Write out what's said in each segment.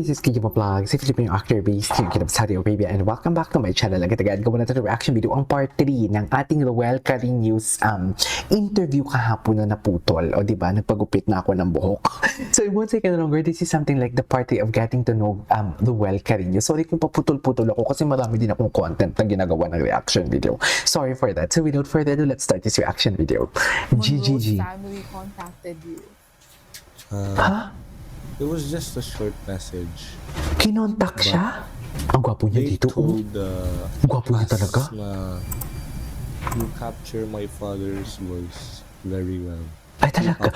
this is Cariño Vlog, si Filipino actor based here in Saudi Arabia, and welcome back to my channel. Agad-agad gawa natin ang reaction video, ang part 3 ng ating Rouelle Cariño's interview kahapon na naputol. O diba, nagpagupit na ako ng buhok. So it won't take any longer. This is something like the part 3 of getting to know Rouelle Cariño. Sorry kung paputol-putol ako kasi marami din akong content na ginagawa ng reaction video. Sorry for that. So without further ado, let's start this reaction video. GGG. Family contacted you. Ha? It was just a short message. Kinontak siya? Ang gwapo niya They dito. told Gwapo niya talaga. na you capture my father's voice very well. Ay talaga.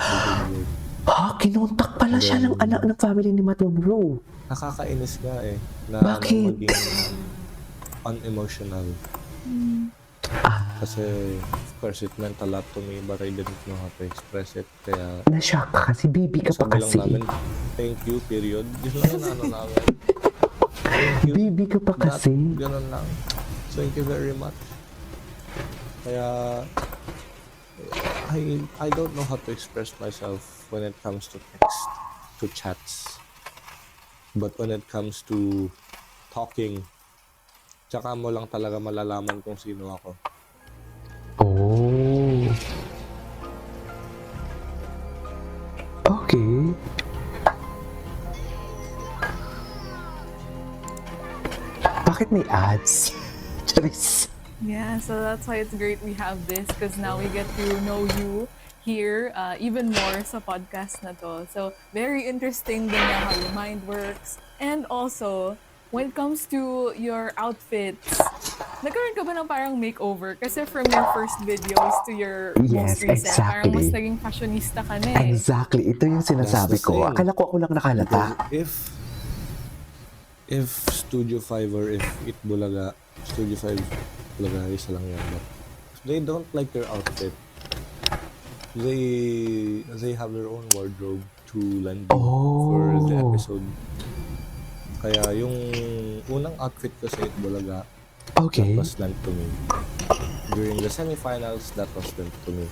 Ha? Kinontak pala siya ng anak ng family ni Matt Monroe. Nakakainis nga eh. Na Bakit? maging unemotional. Kasi, of course, it meant a lot to me but I didn't know how to express it. Kaya, Na-shock ka kasi, baby ka pa sabi lang kasi. namin, thank you, period. Yun lang yung ano namin. Thank you. Baby ka pa kasi. Ganun lang. Thank you very much. Kaya, I don't know how to express myself when it comes to text, to chats. But when it comes to talking, tsaka mo lang talaga malalaman kung sino ako. Oh. Okay. Bakit may ads? Charis. Yeah, so that's why it's great we have this because now we get to know you here even more sa podcast na to. So, very interesting din na how your mind works. And also, when it comes to your outfits, nagkaroon ka ba ng parang makeover? Kasi from your first videos to your Yes, most recent, parang exactly. mas naging fashionista ka na eh. Exactly. Ito yung sinasabi That's the ko. thing. Akala ko ako lang nakalata. If Studio 5 or if It Bulaga, Studio 5 Bulaga, isa lang yan. But if they don't like your outfit, they have their own wardrobe to lend you for the episode. Kaya yung unang outfit ko sa It Bulaga, Okay. that was lent to me. During the semifinals, that was lent to me.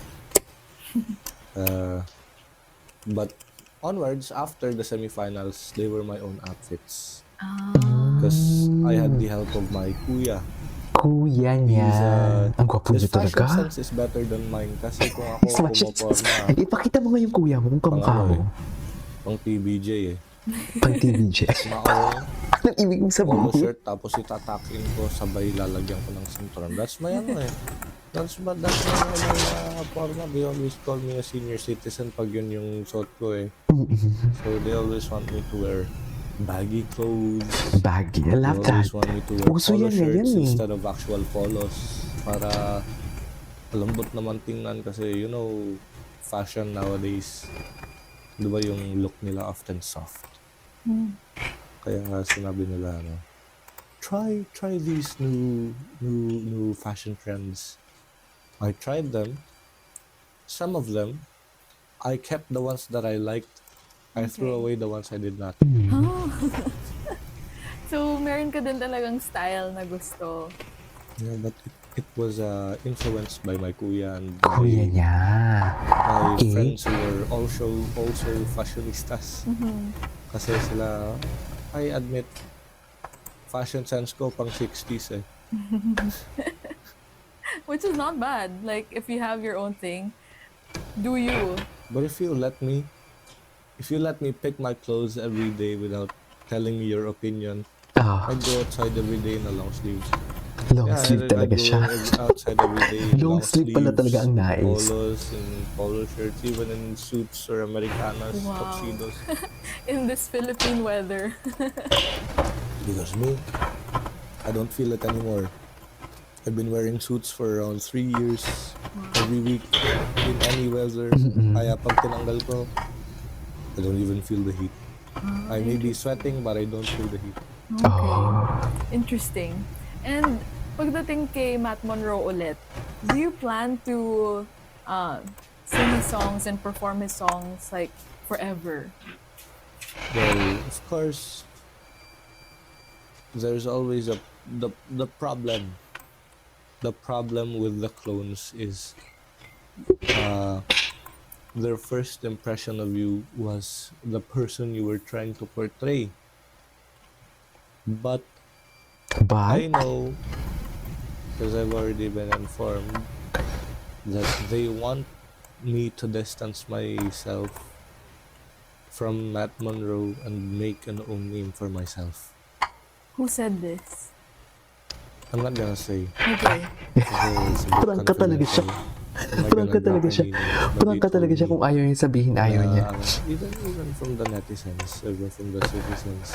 But onwards, after the semifinals, they were my own outfits. Because I had the help of my kuya. Kuya niya. Ang gwapo His niya talaga. fashion sense is better than mine. Kasi kung ako pumaporma, Ipakita mo nga yung kuya mo kung kamukha mo. pang TBJ eh. Pang TVJ. Maong Anong ibig mong polo sabihin? shirt, tapos itatakin ko, sabay lalagyan ko ng sinturon. That's my ano eh. That's my forma. They always call me a senior citizen pag yun yung suot ko eh. So they always want me to wear baggy clothes. Baggy. I love They that. always want me to wear Uso polo yan shirts ngayon eh. instead of actual polos. Para lambot naman tingnan kasi you know, fashion nowadays, di ba yung look nila often soft. Kaya sinabi nila try these new fashion trends. I tried them. Some of them, I kept the ones that I liked. I threw away the ones I did not. So, meron ka din talagang style na gusto. Yeah, but it was influenced by my kuya and Kuya niya. my Okay. friends who were also fashionistas. Kasi sila, I admit, fashion sense ko pang 60s eh. Which is not bad. Like, if you have your own thing, do you? But if you let me pick my clothes every day without telling me your opinion, Ah, I'd go outside every day in a long sleeve. long sleeve talaga I'd siya. go outside every day in Long sleeve pala sleeves, talaga ang nais. polos, in polo shirts, even in suits or Americanas, Wow. tuxedos. In this Philippine weather. Because me, I don't feel it anymore. I've been wearing suits for around 3 years, every week, in any weather. Kaya pag tinanggal ko, I don't even feel the heat. I may be sweating, but I don't feel the heat. Okay. Interesting. And pagdating kay Matt Monroe ulit, do you plan to sing his songs and perform his songs like forever? Well, of course, there's always the problem. The problem with the clones is their first impression of you was the person you were trying to portray. But But, I know, because I've already been informed, that they want me to distance myself from Matt Monroe and make an own name for myself. Who said this? I'm not gonna say, Okay. kasi it's a bit prank ka talaga siya. confidential. I'm not Prank gonna ka drop talaga siya. any names, but Prank they ka told talaga siya me kung ayaw niya sabihin, ayaw niya. even from the netizens, even from the citizens,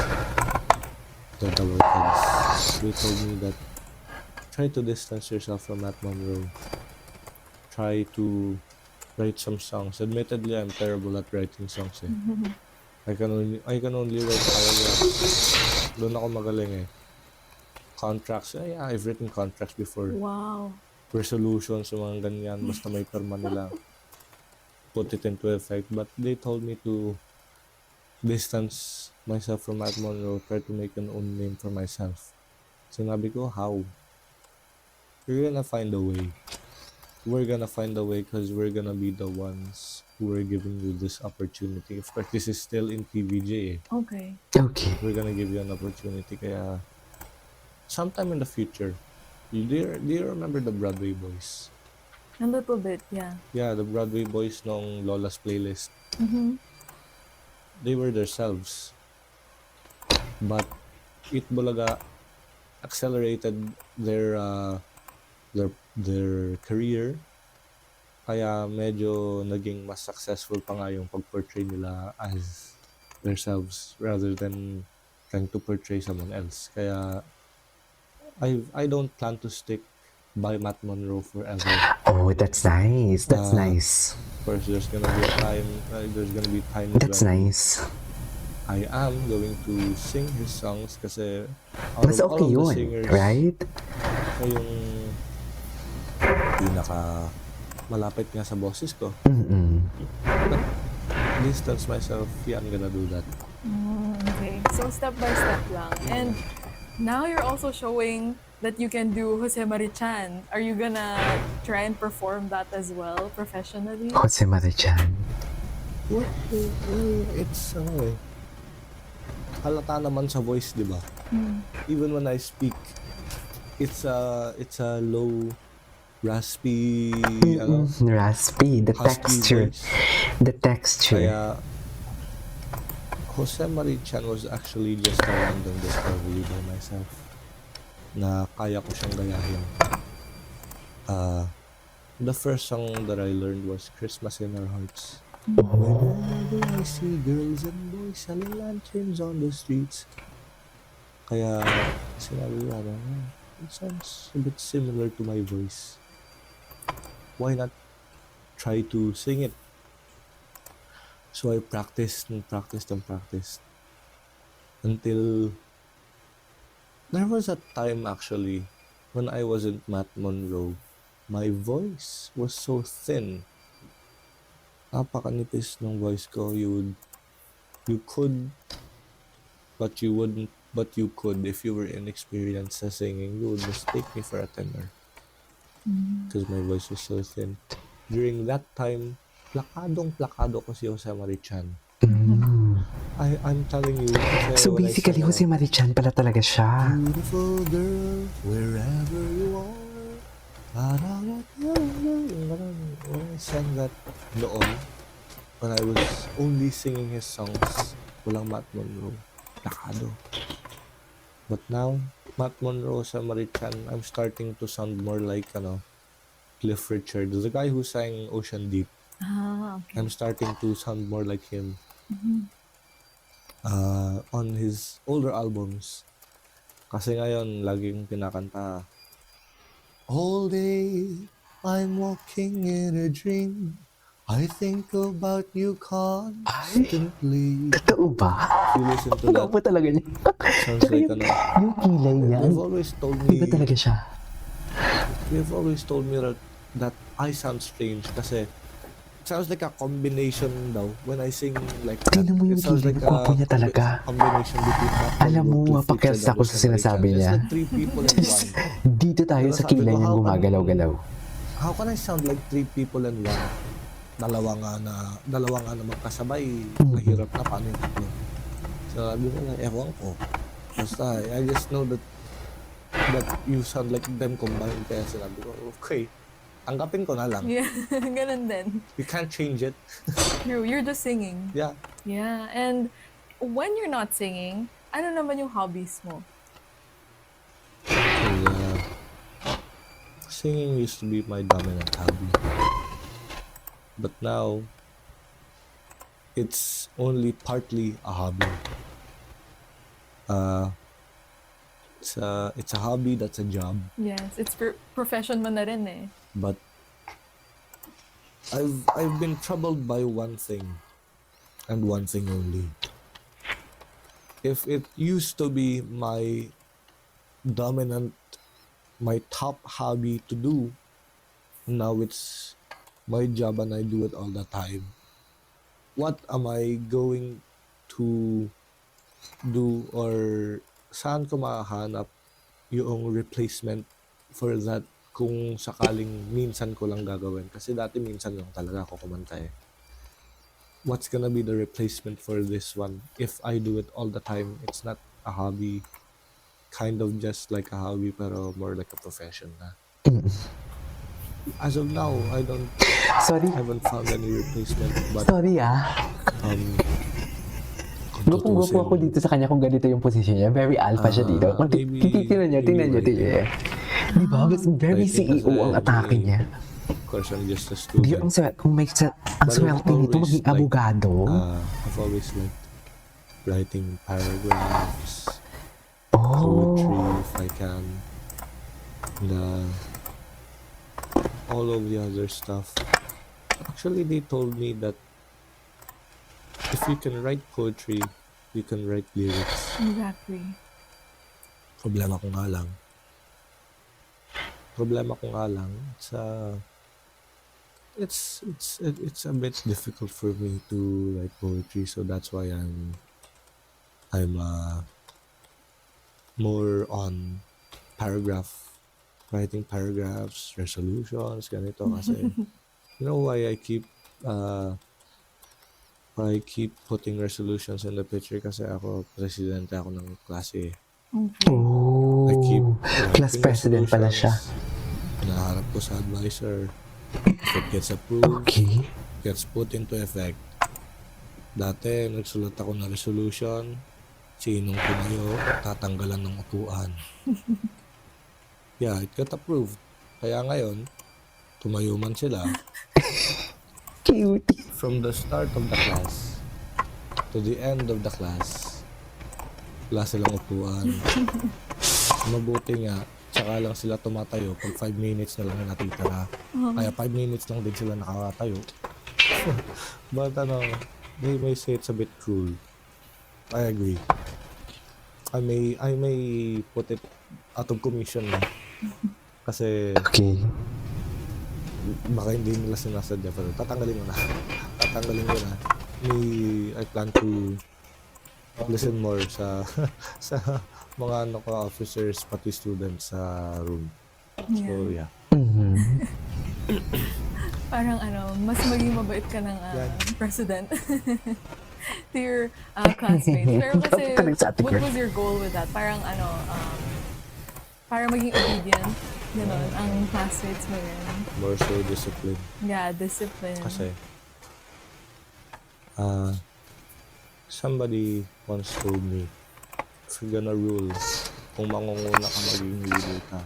the workers, they told me that try to distance yourself from Matt Monroe. Try to write some songs. Admittedly, I'm terrible at writing songs. I can only write paragraphs. Doon ako magaling. Contracts. Yeah, I've written contracts before. Wow. Resolutions, mga ganyan. Basta may perma nila. Put it into effect. But they told me to distance myself from Matt Monroe. Try to make an own name for myself. Sinabi ko, how? You're gonna find a way. We're gonna find a way because we're gonna be the ones who are giving you this opportunity. Of course, this is still in TVJ. Okay. Okay. We're gonna give you an opportunity. Kaya, sometime in the future, do you remember the Broadway Boys? A little bit, yeah. Yeah, the Broadway Boys nung Lola's Playlist. Mm-hmm. They were themselves. But it bulaga accelerated their career. Kaya medyo naging mas successful pa nga yung pag-portray nila as themselves rather than trying to portray someone else. Kaya I don't plan to stick by Matt Monroe forever. Oh, that's nice. That's nice. Of course, there's gonna be a time. There's gonna be times That's when nice. I am going to sing his songs kasi Mas all okay of the yun, singers, right? siya yung pinaka malapit nga sa boses ko. Mm-mm. But distance myself, yeah, I'm gonna do that. Okay. So step by step lang. And now you're also showing that you can do Jose Marichan. Are you gonna try and perform that as well professionally? Jose Marichan. Well, it's halata naman sa voice, di ba? Even when I speak, it's a low, raspy, Raspy. The husky texture. voice. The texture. Kaya Jose Marichan was actually just a random discovery by myself na kaya ko siyang gayahin. The first song that I learned was Christmas in Our Hearts. Whenever I see girls and boys selling lanterns on the streets. Kaya sinabi ko, it sounds a bit similar to my voice. Why not try to sing it? So I practiced and practiced and practiced until there was a time actually when I wasn't Matt Monroe. My voice was so thin. Napakanipis ng voice ko. You could, but you wouldn't. But you could, if you were inexperienced sa singing, you would mistake me for a tenor. Because my voice was so thin. During that time, plakado ko si Jose Marichan. I'm telling you. So basically, Jose Marichan pala talaga siya. Beautiful girl, wherever you are. When I sang that noon, when I was only singing his songs, walang Matt Monroe, plakado. But now, Matt Monroe sa Marichan, I'm starting to sound more like, Cliff Richard, the guy who sang Ocean Deep. Okay. I'm starting to sound more like him. On his older albums. Kasi ngayon, laging kinakanta, all day, I'm walking in a dream. I think about you constantly. Totoo ba? If you listen to Totoo that, ba talaga niya? sounds Tsaka like, yung kilay niya. they've always told Iba me, talaga siya. that I sound strange kasi it sounds like a combination daw when I sing like that. Tingnan mo yung It sounds kilay, like gwapo niya talaga. combination between Matt Alam mo, Monroe, Cliff mapakils Richard, ako and sa Jose sinasabi Marichan. niya. It's like three people in one. Dito tayo sa kilay Sabi ko, niyang how can- gumagalaw-galaw. How can I sound like three people in one? Dalawa nga na magkasabay. Mahirap na, paano yung tatlo? So, sabi ko na, ewan ko. Basta, I just know that you sound like them combined. Kaya sinabi ko, okay, tanggapin ko na lang. Yeah, ganun din. You can't change it. True, you're just singing. Yeah. Yeah, and when you're not singing, ano naman yung hobbies mo? Yeah. Singing used to be my dominant hobby. But now, it's only partly a hobby. It's a hobby that's a job. Yes, it's profession mo na rin eh. But I've been troubled by one thing, and one thing only. If it used to be my dominant, my top hobby to do, now it's my job and I do it all the time. What am I going to do, or saan ko mahanap yung replacement for that kung sakaling minsan ko lang gagawin? Kasi dati minsan lang talaga ako kumanta eh. What's gonna be the replacement for this one? If I do it all the time, it's not a hobby. Kind of just like a hobby, pero more like a profession na. As of now, I Sorry. haven't found any replacement. But Sorry kung Gupong-gupo ako dito sa kanya kung ganito yung position niya. Very alpha siya dito. Kung tingnan niyo. Di ba? Very CEO ang atake niya. Of course, I'm just a Di student. kung may ang swerte nito maging abogado. I've always liked writing paragraphs, Oh. poetry if I can, and all of the other stuff. Actually, they told me that if you can write poetry, you can write lyrics. Exactly. Problema ko nga lang, it's a bit difficult for me to write poetry, so that's why I'm more on writing paragraphs, resolutions, ganito kasi you know why I keep putting resolutions in the picture, kasi ako presidente ako ng klase. Oh. I keep Class writing president pala siya. resolutions, hinaharap ko sa advisor. If it gets approved, Okay. gets put into effect. Dati, nagsulat ako ng resolution, sinong tumayo, tatanggalan ng upuan. Yeah, it got approved. Kaya ngayon, tumayo man sila, Cute. from the start of the class to the end of the class, wala silang upuan. Mabuti nga, tsaka lang sila tumatayo pag 5 minutes na lang yung natitira. Kaya 5 minutes lang din sila nakakatayo. But they may say it's a bit cruel. I agree. I may put it out of commission na. Kasi Okay. baka hindi nila sinasadya, pero tatanggalin ko na. I plan to listen more sa sa mga officers pati students sa room. So yeah. Parang mas maging mabait ka ng president to your classmates. Pero kasi, what was your goal with that? Parang para maging obedient, gano'n, ang classmates mo yun. More so discipline. Yeah, discipline. Kasi somebody once told me, if you're gonna rule, kung mangunguna ka, maging leader ka,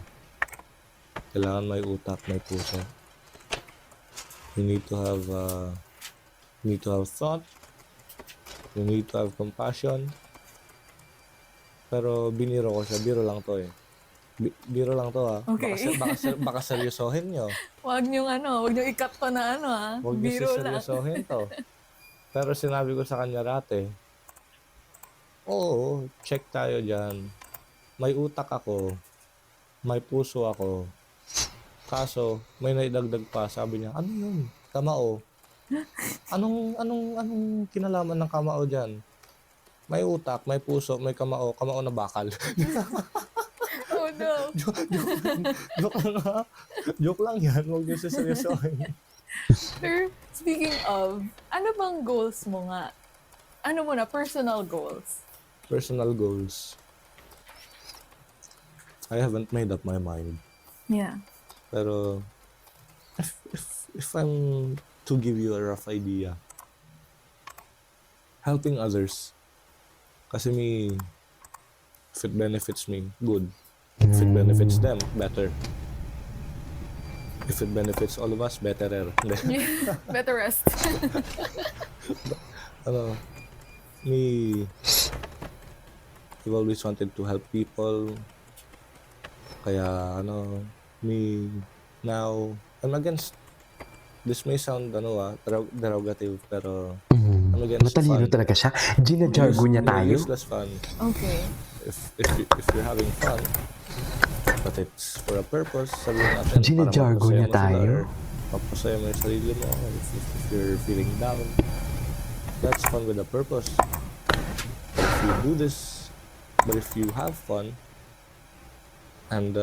kailangan may utak, may puso. You need to have thought, you need to have compassion. Pero biniro ko siya, biro lang to eh. Biro lang to ha. Okay. Baka seryosohin nyo. Huwag niyong ikat to na Huwag nyo biro lang. seryosohin to. Pero sinabi ko sa kanya dati, oo, check tayo dyan. May utak ako, may puso ako. Kaso, may naidagdag pa. Sabi niya, ano yun? Kamao. Anong kinalaman ng kamao dyan? May utak, may puso, may kamao. Kamao na bakal. Oh no. Joke lang ha. Joke lang yan. Huwag niyo seryosohin. Sir, speaking of, ano bang goals mo nga? Ano muna, personal goals? Personal goals. I haven't made up my mind. Yeah. Pero if I'm to give you a rough idea, helping others. Kasi me, if it benefits me, good. If it benefits them, better. If it benefits all of us, betterer. Yeah. Better rest. Ano, me, I've always wanted to help people. Kaya, me, now, I'm against, this may sound, derogative, pero I'm against Matalino fun. talaga siya. Gina-jargo niya tayo. Useless fun. Okay. If you're having fun, but it's for a purpose, sabihin natin, Gina-jargo mapasaya niya mo sila tayo. or mapasaya mo yung sarili mo if you're feeling down. That's fun with a purpose. But if you do this, but if you have fun, and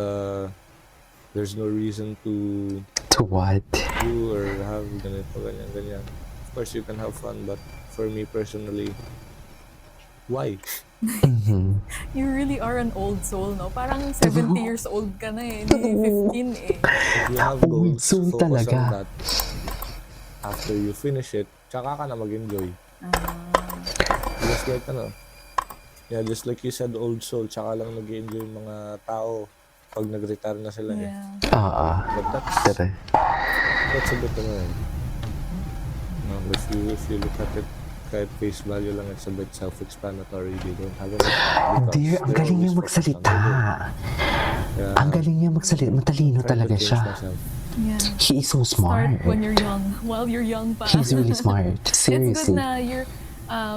there's no reason to To what? do or have ganito, ganyan. Of course, you can have fun, but for me personally, why? You really are an old soul, no? Parang 70 years old ka na eh. Hindi 15 eh. If you have Old goals, soul focus talaga. on that. After you finish it, tsaka ka na mag-enjoy. Just like just like you said, old soul, tsaka lang nag-enjoy yung mga tao pag nag-retire na sila eh. Yeah. But Tere. that's a bit if you look at it kahit face value lang, it's a bit self-explanatory. They don't have any fun Dear, ang galing niya magsalita. Ang galing niya magsalita. Matalino talaga siya. Yeah. He is so smart. Start when you're young. While you're young pa. He's really smart. It's good Seriously. na you're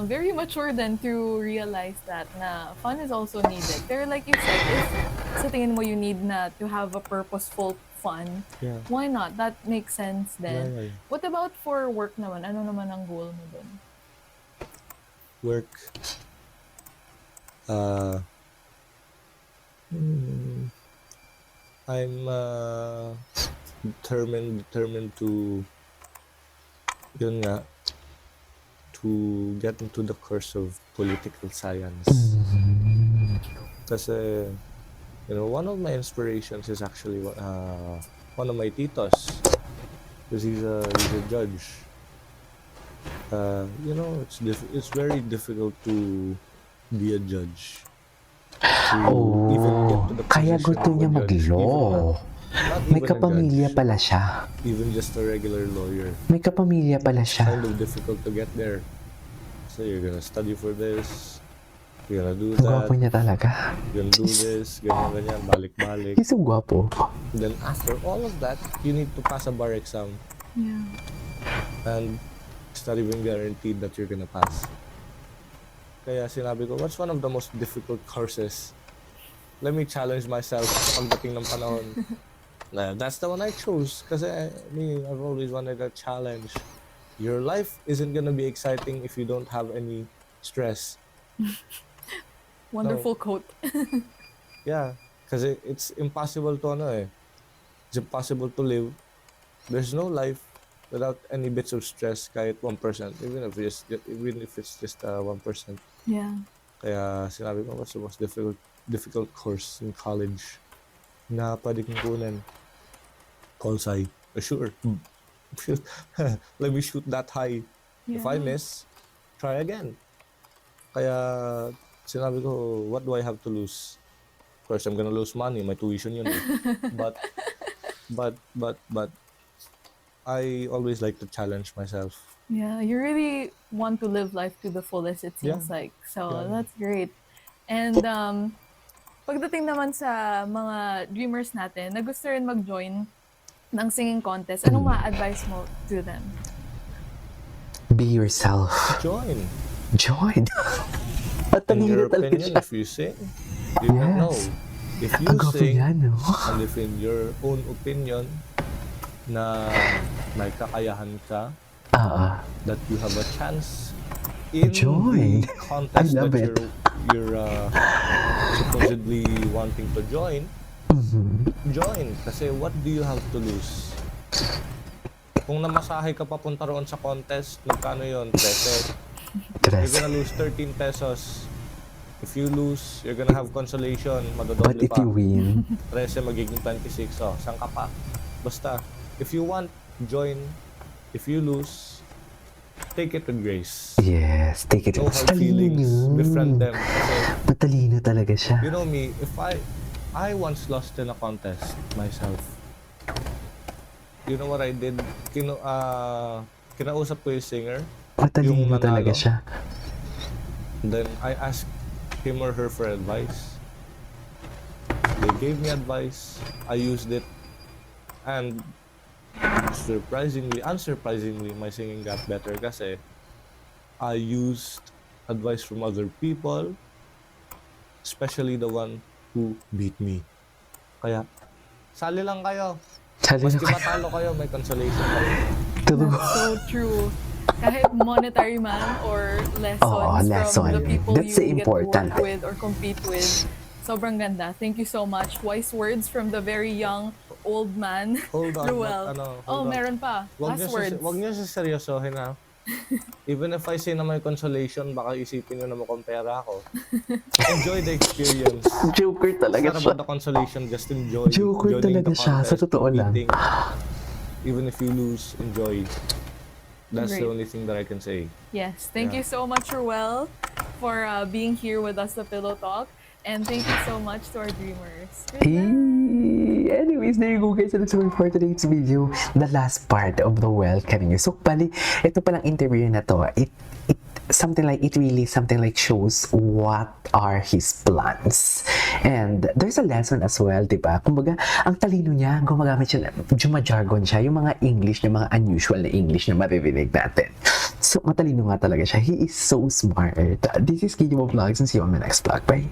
very mature then to realize that na fun is also needed. Pero like you said, if sa tingin mo you need na to have a purposeful fun, why not? That makes sense then. Yeah. What about for work naman? Ano naman ang goal mo dun? Work. I'm determined to yun nga, to get into the course of political science. Kasi, one of my inspirations is actually one of my titos. Because he's a judge. It's very difficult to be a judge. To even get to the Kaya position gusto of a niya judge. mag-law. Not May even a kapamilya judge, pala siya. even just a regular lawyer. May kapamilya pala Kind siya. of difficult to get there. So you're gonna study for this, you're gonna do Ang gwapo that, niya talaga. you're gonna do this, ganyan, balik-balik. He's so gwapo. Then after all of that, you need to pass a bar exam. Yeah. And it's not even guaranteed that you're gonna pass. Kaya sinabi ko, what's one of the most difficult courses? Let me challenge myself pagdating ng panahon. That's the one I chose. Kasi I've always wanted a challenge. Your life isn't gonna be exciting if you don't have any stress. Wonderful quote. Yeah, kasi it's impossible to It's impossible to live. There's no life without any bits of stress kahit 1%, even if it's just 1%. Yeah. Kaya sinabi ko, what's the most difficult course in college na pwede kong kunin? Call sci. Sure. Let me shoot that high. If I miss, try again. Kaya sinabi ko, what do I have to lose? Of course, I'm gonna lose money. My tuition yun eh. But I always like to challenge myself. Yeah, you really want to live life to the fullest, it seems like. So, that's great. And pagdating naman sa mga dreamers natin na gusto rin mag-join ng singing contest, anong ma-advise mo to them? Be yourself. Join. Join. In Matalino your talaga opinion, siya. if you sing, you don't know. If you Ang gwapo sing, niya, no? and if in your own opinion na may kakayahan ka, that you have a chance in Join. the contest I love that it. you're supposedly wanting to join, join. Kasi what do you have to lose? Kung namasahe ka papunta roon sa contest, magkano yun? 13. You're gonna lose 13 pesos. If you lose, you're gonna have consolation. But Madodoble if pa. you win, 13 magiging 26. Oh, saan ka pa? Basta, if you want, join. If you lose, take it with grace. yes, take it. No hard feelings. Befriend them. Kasi, Matalino talaga siya. you know me, if I once lost in a contest myself. You know what I did? Kinausap ko yung singer. Matalino yung manalo. talaga siya. Then I asked him or her for advice. They gave me advice. I used it. And unsurprisingly, my singing got better kasi I used advice from other people, especially the one who beat me. Kaya, sali lang kayo. Maski matalo kayo, may consolation kayo. That's so true. Kahit monetary man or lessons lesson. from the people That's you important. get to work with or compete with. Sobrang ganda. Thank you so much. Wise words from the very young old man. Hold on. Rouelle. Hold on. Meron pa. Last words. Wag niyo seryosohin ha. Even if I say na may consolation, baka isipin niyo na makompera ako. Enjoy the experience. Joker talaga It's siya. not about the consolation, just enjoy. Joker joining talaga the siya, sa contest, totoo lang. competing. Even if you lose, enjoy. That's Great. the only thing that I can say. Yes. Thank Yeah. you so much, Rouelle, for being here with us, the Pillow Talk. And thank you so much to our dreamers. Good night. Anyways, there you go guys. That's all for today's video. The last part of the Rouelle Cariño. So, ito palang interview na to, it really shows what are his plans. And there's a lesson as well, diba? Kumbaga, ang talino niya, gumagamit siya, jumajargon siya, yung mga English, yung mga unusual na English na maririnig natin. So, matalino nga talaga siya. He is so smart. This is Cariño Vlogs and see you on my next vlog. Bye!